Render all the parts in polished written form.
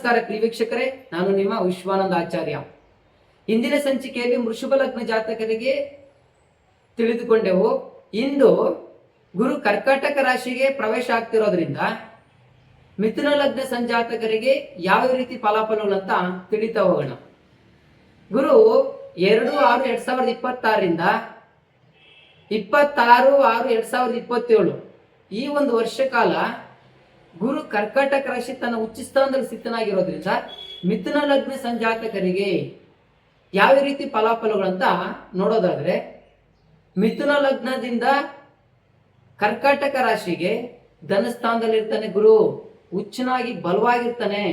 ನಮಸ್ಕಾರ ಪ್ರಿಯ ವೀಕ್ಷಕರೇ, ನಾನು ನಿಮ್ಮ ವಿಶ್ವಾನಂದ ಆಚಾರ್ಯ. ಇಂದಿನ ಸಂಚಿಕೆಯಲ್ಲಿ ವೃಷಭ ಲಗ್ನ ಜಾತಕರಿಗೆ ತಿಳಿದುಕೊಂಡೆವು. ಇಂದು ಗುರು ಕರ್ಕಾಟಕ ರಾಶಿಗೆ ಪ್ರವೇಶ ಆಗ್ತಿರೋದ್ರಿಂದ ಮಿಥುನ ಲಗ್ನ ಸಂಜಾತಕರಿಗೆ ಯಾವ ರೀತಿ ಫಲಾಫಲಗಳಂತ ತಿಳಿತಾ ಹೋಗೋಣ. ಗುರು 2/6/2026ರಿಂದ 26/6/2027 ಈ ಒಂದು ವರ್ಷ ಕಾಲ ಗುರು ಕರ್ಕಾಟಕ ರಾಶಿ ತನ್ನ ಉಚ್ಚ ಸ್ಥಾನದಲ್ಲಿ ಸ್ಥಿತನಾಗಿರೋದ್ರಿಂದ ಮಿಥುನ ಲಗ್ನ ಸಂಜಾತಕರಿಗೆ ಯಾವ ರೀತಿ ಫಲಾಫಲಗಳಂತ ನೋಡೋದಾದ್ರೆ, ಮಿಥುನ ಲಗ್ನದಿಂದ ಕರ್ಕಾಟಕ ರಾಶಿಗೆ ಧನಸ್ಥಾನದಲ್ಲಿರ್ತಾನೆ ಗುರು, ಉಚ್ಚನಾಗಿ ಬಲವಾಗಿರ್ತಾನೆ.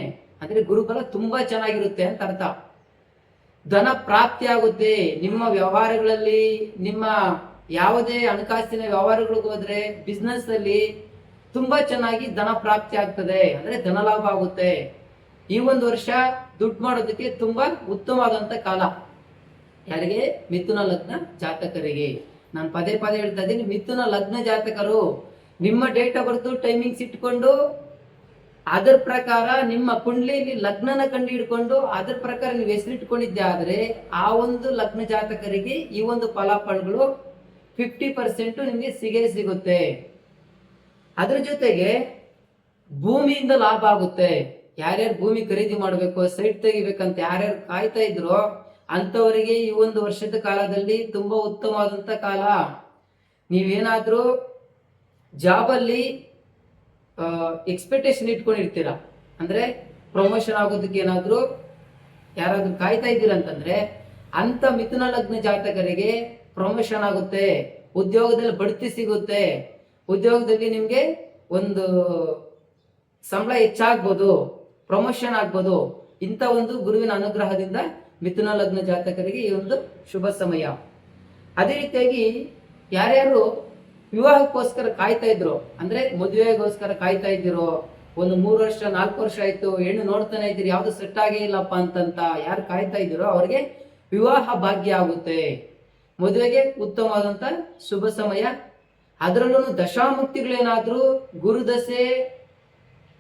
ಅಂದ್ರೆ ಗುರುಬಲ ತುಂಬಾ ಚೆನ್ನಾಗಿರುತ್ತೆ ಅಂತ ಅರ್ಥ. ಧನ ಪ್ರಾಪ್ತಿ ಆಗುತ್ತೆ. ನಿಮ್ಮ ವ್ಯವಹಾರಗಳಲ್ಲಿ, ನಿಮ್ಮ ಯಾವುದೇ ಹಣಕಾಸಿನ ವ್ಯವಹಾರಗಳಿಗೆ ಹೋದ್ರೆ, ಬಿಸ್ನೆಸ್ ಅಲ್ಲಿ ತುಂಬಾ ಚೆನ್ನಾಗಿ ಧನ ಪ್ರಾಪ್ತಿ ಆಗ್ತದೆ. ಅಂದ್ರೆ ಧನ ಲಾಭ ಆಗುತ್ತೆ. ಈ ಒಂದು ವರ್ಷ ದುಡ್ಡು ಮಾಡೋದಕ್ಕೆ ತುಂಬಾ ಉತ್ತಮವಾದಂತ ಕಾಲ. ಯಾರಿಗೆ? ಮಿಥುನ ಲಗ್ನ ಜಾತಕರಿಗೆ. ನಾನು ಪದೇ ಪದೇ ಹೇಳ್ತಾ ಇದ್ದೀನಿ, ಮಿಥುನ ಲಗ್ನ ಜಾತಕರು ನಿಮ್ಮ ಡೇಟ್ ಆಫ್ ಬರ್ತ್ ಟೈಮಿಂಗ್ಸ್ ಇಟ್ಕೊಂಡು ಅದರ ಪ್ರಕಾರ ನಿಮ್ಮ ಕುಂಡ್ಲಿಯಲ್ಲಿ ಲಗ್ನನ ಕಂಡು ಹಿಡ್ಕೊಂಡು ಅದರ ಪ್ರಕಾರ ನೀವು ಹೆಸರಿಟ್ಕೊಂಡಿದ್ದೆ ಆದ್ರೆ ಆ ಒಂದು ಲಗ್ನ ಜಾತಕರಿಗೆ ಈ ಒಂದು ಫಲಾಫಲಗಳು 50% ನಿಮಗೆ ಸಿಗುತ್ತೆ. ಅದ್ರ ಜೊತೆಗೆ ಭೂಮಿಯಿಂದ ಲಾಭ ಆಗುತ್ತೆ. ಯಾರ್ಯಾರು ಭೂಮಿ ಖರೀದಿ ಮಾಡಬೇಕು, ಸೈಟ್ ತೆಗಿಬೇಕಂತ ಯಾರ್ಯಾರು ಕಾಯ್ತಾ ಇದ್ರು ಅಂತವರಿಗೆ ಈ ಒಂದು ವರ್ಷದ ಕಾಲದಲ್ಲಿ ತುಂಬಾ ಉತ್ತಮವಾದಂತ ಕಾಲ. ನೀವೇನಾದ್ರೂ ಜಾಬಲ್ಲಿ ಎಕ್ಸ್ಪೆಕ್ಟೇಷನ್ ಇಟ್ಕೊಂಡಿರ್ತೀರ, ಅಂದ್ರೆ ಪ್ರಮೋಷನ್ ಆಗೋದಕ್ಕೆ ಏನಾದ್ರು ಯಾರಾದ್ರೂ ಕಾಯ್ತಾ ಇದ್ದೀರ ಅಂತಂದ್ರೆ ಅಂತ ಮಿಥುನ ಲಗ್ನ ಜಾತಕರಿಗೆ ಪ್ರಮೋಷನ್ ಆಗುತ್ತೆ. ಉದ್ಯೋಗದಲ್ಲಿ ಬಡ್ತಿ ಸಿಗುತ್ತೆ. ಉದ್ಯೋಗದಲ್ಲಿ ನಿಮ್ಗೆ ಒಂದು ಸಂಬಳ ಹೆಚ್ಚಾಗ್ಬೋದು, ಪ್ರಮೋಷನ್ ಆಗ್ಬೋದು. ಇಂಥ ಒಂದು ಗುರುವಿನ ಅನುಗ್ರಹದಿಂದ ಮಿಥುನ ಲಗ್ನ ಜಾತಕರಿಗೆ ಈ ಒಂದು ಶುಭ ಸಮಯ. ಅದೇ ರೀತಿಯಾಗಿ ಯಾರ್ಯಾರು ವಿವಾಹಕ್ಕೋಸ್ಕರ ಕಾಯ್ತಾ ಇದ್ರು, ಅಂದ್ರೆ ಮದುವೆಗೋಸ್ಕರ ಕಾಯ್ತಾ ಇದ್ದೀರೋ, ಒಂದು 3 ವರ್ಷ 4 ವರ್ಷ ಆಯ್ತು ಹೆಣ್ಣು ನೋಡ್ತಾನೆ ಇದ್ದೀರಿ, ಯಾವ್ದು ಸೆಟ್ ಆಗೇ ಇಲ್ಲಪ್ಪ ಅಂತಂತ ಯಾರು ಕಾಯ್ತಾ ಇದ್ದೀರೋ ಅವ್ರಿಗೆ ವಿವಾಹ ಭಾಗ್ಯ ಆಗುತ್ತೆ. ಮದುವೆಗೆ ಉತ್ತಮವಾದಂತ ಶುಭ ಸಮಯ. ಅದರಲ್ಲೂ ದಶಾಮುಕ್ತಿಗಳೇನಾದ್ರೂ ಗುರುದಶೆ,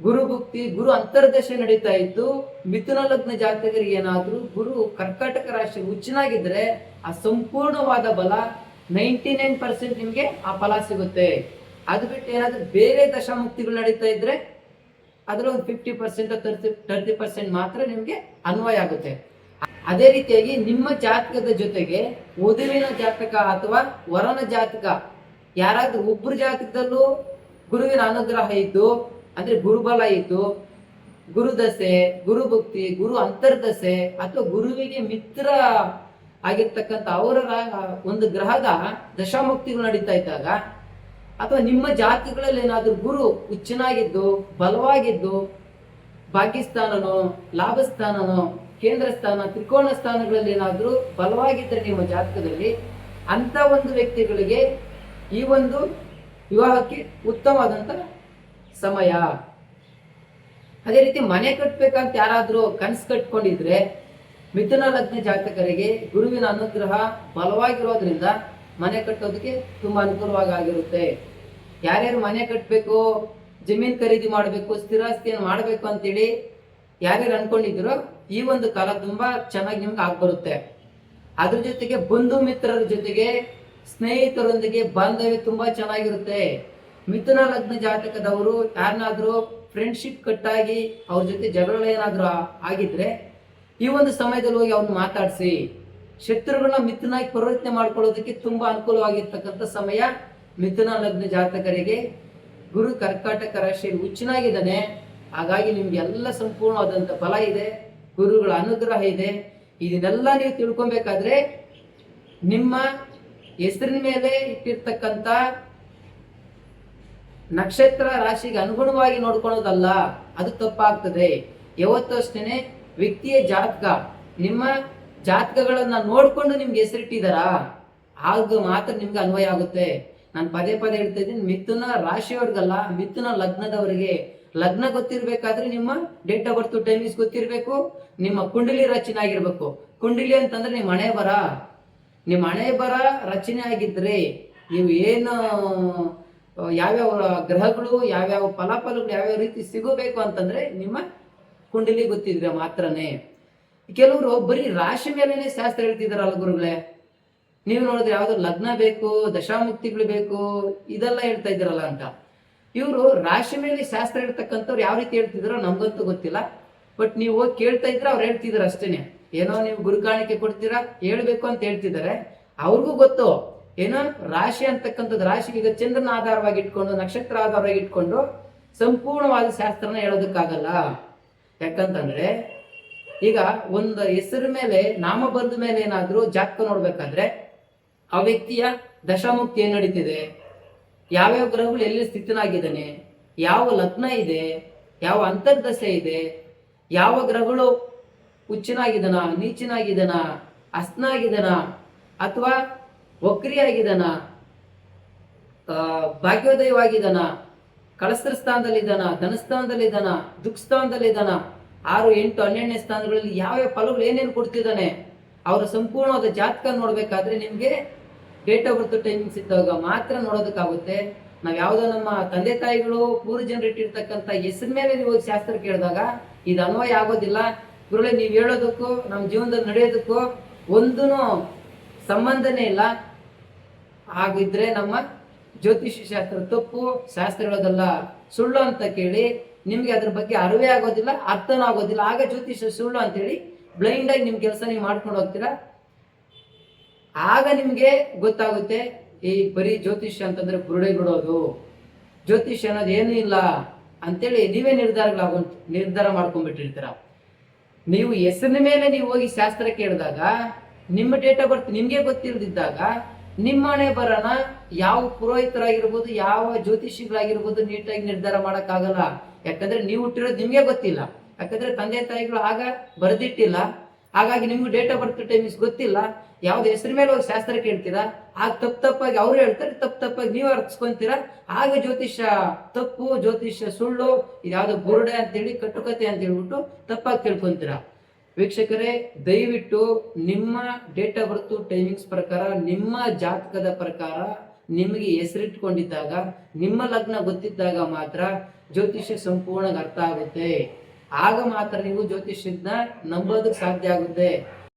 ಗುರುಭುಕ್ತಿ, ಗುರು ಅಂತರ್ದಶೆ ನಡೀತಾ ಇದ್ದು ಮಿಥುನ ಲಗ್ನ ಜಾತಕರಿಗೆ ಏನಾದ್ರೂ ಗುರು ಕರ್ಕಾಟಕ ರಾಶಿ ಉಚ್ಚನಾಗಿದ್ರೆ ಆ ಸಂಪೂರ್ಣವಾದ ಬಲ 99% ನಿಮ್ಗೆ ಆ ಫಲ ಸಿಗುತ್ತೆ. ಅದು ಬಿಟ್ಟು ಏನಾದ್ರೂ ಬೇರೆ ದಶಾಮುಕ್ತಿಗಳು ನಡೀತಾ ಇದ್ರೆ ಅದ್ರ ಒಂದು 50% 30% ಮಾತ್ರ ನಿಮ್ಗೆ ಅನ್ವಯ ಆಗುತ್ತೆ. ಅದೇ ರೀತಿಯಾಗಿ ನಿಮ್ಮ ಜಾತಕದ ಜೊತೆಗೆ ವಧುವಿನ ಜಾತಕ ಅಥವಾ ವರನ ಜಾತಕ ಯಾರಾದ್ರೂ ಒಬ್ಬರು ಜಾತಕದಲ್ಲೂ ಗುರುವಿನ ಅನುಗ್ರಹ ಇದ್ದು, ಅಂದ್ರೆ ಗುರುಬಲ ಇದ್ದು, ಗುರುದಶೆ, ಗುರುಭಕ್ತಿ, ಗುರು ಅಂತರ್ದಶೆ ಅಥವಾ ಗುರುವಿಗೆ ಮಿತ್ರ ಆಗಿರ್ತಕ್ಕಂಥ ಅವರ ಒಂದು ಗ್ರಹದ ದಶಾಮುಕ್ತಿಗಳು ನಡೀತಾ ಇದ್ದಾಗ, ಅಥವಾ ನಿಮ್ಮ ಜಾತಿಗಳಲ್ಲಿ ಏನಾದ್ರೂ ಗುರು ಉಚ್ಚನಾಗಿದ್ದು ಬಲವಾಗಿದ್ದು ಭಾಗ್ಯಸ್ಥಾನನೋ, ಲಾಭಸ್ಥಾನನೋ, ಕೇಂದ್ರ ಸ್ಥಾನ, ತ್ರಿಕೋಣ ಸ್ಥಾನಗಳಲ್ಲಿ ಏನಾದ್ರೂ ಬಲವಾಗಿದ್ದರೆ ನಿಮ್ಮ ಜಾತಕದಲ್ಲಿ ಅಂತ ಒಂದು ವ್ಯಕ್ತಿಗಳಿಗೆ ಈ ಒಂದು ವಿವಾಹಕ್ಕೆ ಉತ್ತಮವಾದಂತ ಸಮಯ. ಅದೇ ರೀತಿ ಮನೆ ಕಟ್ಬೇಕಂತ ಯಾರಾದ್ರೂ ಕನಸು ಕಟ್ಕೊಂಡಿದ್ರೆ ಮಿಥುನ ಲಗ್ನ ಜಾತಕರಿಗೆ ಗುರುವಿನ ಅನುಗ್ರಹ ಬಲವಾಗಿರೋದ್ರಿಂದ ಮನೆ ಕಟ್ಟೋದಕ್ಕೆ ತುಂಬಾ ಅನುಕೂಲವಾಗಿರುತ್ತೆ. ಯಾರ್ಯಾರು ಮನೆ ಕಟ್ಟಬೇಕು, ಜಮೀನ್ ಖರೀದಿ ಮಾಡಬೇಕು, ಸ್ಥಿರಾಸ್ತಿಯನ್ನು ಮಾಡಬೇಕು ಅಂತೇಳಿ ಯಾರ್ಯಾರು ಅನ್ಕೊಂಡಿದ್ದೀರೋ ಈ ಒಂದು ಕಾಲ ತುಂಬಾ ಚೆನ್ನಾಗಿ ನಿಮ್ಗೆ ಆಗ್ಬರುತ್ತೆ. ಅದ್ರ ಜೊತೆಗೆ ಬಂಧು ಮಿತ್ರರ ಜೊತೆಗೆ, ಸ್ನೇಹಿತರೊಂದಿಗೆ ಬಾಂಧವ್ಯ ತುಂಬಾ ಚೆನ್ನಾಗಿರುತ್ತೆ. ಮಿಥುನ ಲಗ್ನ ಜಾತಕದವರು ಯಾರನ್ನಾದ್ರೂ ಫ್ರೆಂಡ್ಶಿಪ್ ಕಟ್ಟಾಗಿ ಅವ್ರ ಜೊತೆ ಜಗಳಗಳೇನಾದ್ರೂ ಆಗಿದ್ರೆ ಈ ಒಂದು ಸಮಯದಲ್ಲಿ ಹೋಗಿ ಅವ್ರನ್ನ ಮಾತಾಡಿಸಿ ಶತ್ರುಗಳನ್ನ ಮಿಥುನಾಗಿ ಪರಿವರ್ತನೆ ಮಾಡ್ಕೊಳ್ಳೋದಕ್ಕೆ ತುಂಬಾ ಅನುಕೂಲವಾಗಿರ್ತಕ್ಕಂಥ ಸಮಯ ಮಿಥುನ ಲಗ್ನ ಜಾತಕರಿಗೆ. ಗುರು ಕರ್ಕಾಟಕ ರಾಶಿಯಲ್ಲಿ ಉಚ್ಚನಾಗಿದ್ದಾನೆ. ಹಾಗಾಗಿ ನಿಮ್ಗೆ ಎಲ್ಲ ಸಂಪೂರ್ಣವಾದಂತ ಫಲ ಇದೆ, ಗುರುಗಳ ಅನುಗ್ರಹ ಇದೆ. ಇದನ್ನೆಲ್ಲ ನೀವು ತಿಳ್ಕೊಬೇಕಾದ್ರೆ ನಿಮ್ಮ ಹೆಸರಿನ ಮೇಲೆ ಇಟ್ಟಿರ್ತಕ್ಕಂಥ ನಕ್ಷತ್ರ ರಾಶಿಗೆ ಅನುಗುಣವಾಗಿ ನೋಡ್ಕೊಳ್ಳೋದಲ್ಲ, ಅದು ತಪ್ಪಾಗ್ತದೆ. ಯಾವತ್ತೂ ಅಷ್ಟೇನೆ ವ್ಯಕ್ತಿಯ ಜಾತಕ, ನಿಮ್ಮ ಜಾತಕಗಳನ್ನ ನೋಡ್ಕೊಂಡು ನಿಮ್ಗೆ ಹೆಸರಿಟ್ಟಿದಾರ ಆಗ ಮಾತ್ರ ನಿಮ್ಗೆ ಅನ್ವಯ ಆಗುತ್ತೆ. ನಾನು ಪದೇ ಪದೇ ಹೇಳ್ತಾ ಇದ್ದೀನಿ, ಮಿಥುನ ರಾಶಿಯವ್ರಿಗಲ್ಲ, ಮಿಥುನ ಲಗ್ನದವರಿಗೆ. ಲಗ್ನ ಗೊತ್ತಿರ್ಬೇಕಾದ್ರೆ ನಿಮ್ಮ ಡೇಟ್ ಆಫ್ ಬರ್ತ್ ಟೈಮಿಂಗ್ಸ್ ಗೊತ್ತಿರ್ಬೇಕು, ನಿಮ್ಮ ಕುಂಡಲಿ ರಚನೆ ಆಗಿರ್ಬೇಕು. ಕುಂಡಲಿ ಅಂತಂದ್ರೆ ನಿಮ್ಮ ಹಣೆ ಬರ, ನಿಮ್ಮ ಹಣೆ ಬರ ರಚನೆ ಆಗಿದ್ರೆ ನೀವು ಏನು ಯಾವ್ಯಾವ ಗ್ರಹಗಳು, ಯಾವ್ಯಾವ ಫಲಾಫಲಗಳು ಯಾವ್ಯಾವ ರೀತಿ ಸಿಗಬೇಕು ಅಂತಂದ್ರೆ ನಿಮ್ಮ ಕುಂಡಲಿ ಗೊತ್ತಿದ್ರೆ ಮಾತ್ರನೇ. ಕೆಲವರು ಬರೀ ರಾಶಿ ಮೇಲೆನೆ ಶಾಸ್ತ್ರ ಹೇಳ್ತಿದಾರಲ್ಲ ಗುರುಗಳೇ. ನೀವು ನೋಡಿದ್ರೆ ಯಾವ್ದು ಲಗ್ನ ಬೇಕು, ದಶಾಮುಕ್ತಿಗಳು ಬೇಕು, ಇದೆಲ್ಲ ಹೇಳ್ತಾ ಇದ್ದೀರಲ್ಲ ಅಂತ. ಇವರು ರಾಶಿ ಮೇಲೆ ಶಾಸ್ತ್ರ ಹೇಳ್ತಕ್ಕಂಥವ್ರು ಯಾವ ರೀತಿ ಹೇಳ್ತಿದಾರೋ ನಮ್ಗಂತೂ ಗೊತ್ತಿಲ್ಲ. ಬಟ್ ನೀವು ಹೋಗಿ ಕೇಳ್ತಾ ಇದ್ರೆ ಅವ್ರು ಹೇಳ್ತಿದಾರೆ ಅಷ್ಟೇನೆ. ಏನೋ ನೀವು ಗುರುಕಾಣಿಕೆ ಕೊಡ್ತೀರಾ, ಹೇಳ್ಬೇಕು ಅಂತ ಹೇಳ್ತಿದ್ದಾರೆ. ಅವ್ರಿಗೂ ಗೊತ್ತು ಏನೋ ರಾಶಿ ಅಂತಕ್ಕಂಥದ್ದು, ರಾಶಿ ಈಗ ಚಂದ್ರನ ಆಧಾರವಾಗಿ ಇಟ್ಕೊಂಡು, ನಕ್ಷತ್ರ ಆಧಾರವಾಗಿ ಇಟ್ಕೊಂಡು ಸಂಪೂರ್ಣವಾದ ಶಾಸ್ತ್ರನ ಹೇಳೋದಕ್ಕಾಗಲ್ಲ. ಯಾಕಂತಂದ್ರೆ ಈಗ ಒಂದು ಹೆಸರು ಮೇಲೆ, ನಾಮಬಂಧ ಮೇಲೆ ಏನಾದ್ರೂ ಜಾತಕ ನೋಡ್ಬೇಕಾದ್ರೆ ಆ ವ್ಯಕ್ತಿಯ ದಶಾಮುಕ್ತಿ ಏನ್ ನಡೀತಿದೆ, ಯಾವ್ಯಾವ ಗ್ರಹಗಳು ಎಲ್ಲಿ ಸ್ಥಿತನಾಗಿದ್ದಾನೆ, ಯಾವ ಲಗ್ನ ಇದೆ, ಯಾವ ಅಂತರ್ದಶೆ ಇದೆ, ಯಾವ ಗ್ರಹಗಳು ಉಚ್ಚನಾಗಿದ್ದಾನ, ನೀಚನಾಗಿದ್ದಾನ, ಅಸ್ನಾಗಿದ್ದಾನ, ಅಥವಾ ವಕ್ರಿಯಾಗಿದ್ದಾನ, ಭಾಗ್ಯೋದಯವಾಗಿದ್ದಾನ, ಕಳಸ್ತ್ರ ಸ್ಥಾನದಲ್ಲಿದ್ದಾನ, ಧನಸ್ಥಾನದಲ್ಲಿದ್ದಾನ, ದುಃಖ ಸ್ಥಾನದಲ್ಲಿದ್ದಾನ, 6, 8, 12ನೇ ಸ್ಥಾನಗಳಲ್ಲಿ ಯಾವ್ಯಾವ ಫಲಗಳು ಏನೇನು ಕೊಡ್ತಿದ್ದಾನೆ, ಅವರ ಸಂಪೂರ್ಣವಾದ ಜಾತಕ ನೋಡ್ಬೇಕಾದ್ರೆ ನಿಮ್ಗೆ ಡೇಟ್ ಆಫ್ ಬರ್ತ್ ಟೈಮಿಂಗ್ಸ್ ಇದ್ದಾಗ ಮಾತ್ರ ನೋಡೋದಕ್ಕಾಗುತ್ತೆ. ನಾವ್ ಯಾವ್ದೋ ನಮ್ಮ ತಂದೆ ತಾಯಿಗಳು ಪೂರ್ವ ಜನರು ಇಟ್ಟಿರ್ತಕ್ಕಂಥ ಹೆಸರು ಮೇಲೆ ನೀವು ಶಾಸ್ತ್ರ ಕೇಳಿದಾಗ ಇದು ಅನ್ವಯ ಆಗೋದಿಲ್ಲ. ಗುರುಗಳೇ, ನೀವು ಹೇಳೋದಕ್ಕೂ ನಮ್ಮ ಜೀವನದಲ್ಲಿ ನಡೆಯೋದಕ್ಕೂ ಒಂದೂ ಸಂಬಂಧನೇ ಇಲ್ಲ. ಹಾಗಿದ್ರೆ ನಮ್ಮ ಜ್ಯೋತಿಷ್ಯ ಶಾಸ್ತ್ರ ತಪ್ಪು, ಶಾಸ್ತ್ರ ಹೇಳೋದಲ್ಲ ಸುಳ್ಳು ಅಂತ ಕೇಳಿ ನಿಮ್ಗೆ ಅದ್ರ ಬಗ್ಗೆ ಅರಿವೇ ಆಗೋದಿಲ್ಲ, ಅರ್ಥನೂ ಆಗೋದಿಲ್ಲ. ಆಗ ಜ್ಯೋತಿಷ್ಯ ಸುಳ್ಳು ಅಂತೇಳಿ ಬ್ಲೈಂಡ್ ಆಗಿ ನಿಮ್ ಕೆಲಸ ನೀವು ಮಾಡ್ಕೊಂಡು ಹೋಗ್ತೀರಾ. ಆಗ ನಿಮ್ಗೆ ಗೊತ್ತಾಗುತ್ತೆ ಈ ಬರೀ ಜ್ಯೋತಿಷ್ಯ ಅಂತಂದ್ರೆ ಬುರುಡೆ ಬಿಡೋದು, ಜ್ಯೋತಿಷ್ಯ ಅನ್ನೋದು ಏನೂ ಇಲ್ಲ ಅಂತೇಳಿ ನೀವೇ ನಿರ್ಧಾರ ಮಾಡ್ಕೊಂಡ್ಬಿಟ್ಟಿರ್ತೀರ. ನೀವು ಹೆಸರಿನ ಮೇಲೆ ನೀವು ಹೋಗಿ ಶಾಸ್ತ್ರ ಕೇಳಿದಾಗ ನಿಮ್ಮ ಡೇಟ್ ಆಫ್ ಬರ್ತ್ ನಿಮ್ಗೆ ಗೊತ್ತಿಲ್ಲದಿದ್ದಾಗ ನಿಮ್ಮ ಹಣೆ ಬರೋಣ ಯಾವ ಪುರೋಹಿತರಾಗಿರ್ಬೋದು, ಯಾವ ಜ್ಯೋತಿಷಿಗಳಾಗಿರ್ಬೋದು ನೀಟಾಗಿ ನಿರ್ಧಾರ ಮಾಡಕ್ಕಾಗಲ್ಲ. ಯಾಕಂದ್ರೆ ನೀವು ಹುಟ್ಟಿರೋದು ನಿಮ್ಗೆ ಗೊತ್ತಿಲ್ಲ. ಯಾಕಂದ್ರೆ ತಂದೆ ತಾಯಿಗಳು ಆಗ ಬರೆದಿಟ್ಟಿಲ್ಲ. ಹಾಗಾಗಿ ನಿಮ್ಗೆ ಡೇಟ್ ಆಫ್ ಬರ್ತ್ ಟೈಮಿಂಗ್ಸ್ ಗೊತ್ತಿಲ್ಲ. ಯಾವ್ದು ಹೆಸರು ಮೇಲೆ ಹೋಗಿ ಶಾಸ್ತ್ರ ಕೇಳ್ತೀರಾ, ಆಗ ತಪ್ಪಾಗಿ ಅವ್ರು ಹೇಳ್ತಾರೆ, ತಪ್ಪಾಗಿ ನೀವು ಅರ್ಸ್ಕೊಂತೀರಾ. ಆಗ ಜ್ಯೋತಿಷ್ಯ ತಪ್ಪು, ಜ್ಯೋತಿಷ್ಯ ಸುಳ್ಳು, ಇದ್ಯಾವ್ದು ಬುರುಡೆ ಅಂತೇಳಿ, ಕಟ್ಟುಕತೆ ಅಂತ ಹೇಳ್ಬಿಟ್ಟು ತಪ್ಪಾಗಿ ತಿಳ್ಕೊಂತೀರಾ. ವೀಕ್ಷಕರೇ, ದಯವಿಟ್ಟು ನಿಮ್ಮ ಡೇಟ್ ಆಫ್ ಬರ್ತ್ ಟೈಮಿಂಗ್ಸ್ ಪ್ರಕಾರ, ನಿಮ್ಮ ಜಾತಕದ ಪ್ರಕಾರ ನಿಮಗೆ ಹೆಸರಿಟ್ಕೊಂಡಿದ್ದಾಗ, ನಿಮ್ಮ ಲಗ್ನ ಗೊತ್ತಿದ್ದಾಗ ಮಾತ್ರ ಜ್ಯೋತಿಷ್ಯ ಸಂಪೂರ್ಣ ಅರ್ಥ ಆಗುತ್ತೆ. ಆಗ ಮಾತ್ರ ನೀವು ಜ್ಯೋತಿಷ್ಯನ ನಂಬೋದಕ್ಕೆ ಸಾಧ್ಯ ಆಗುತ್ತೆ.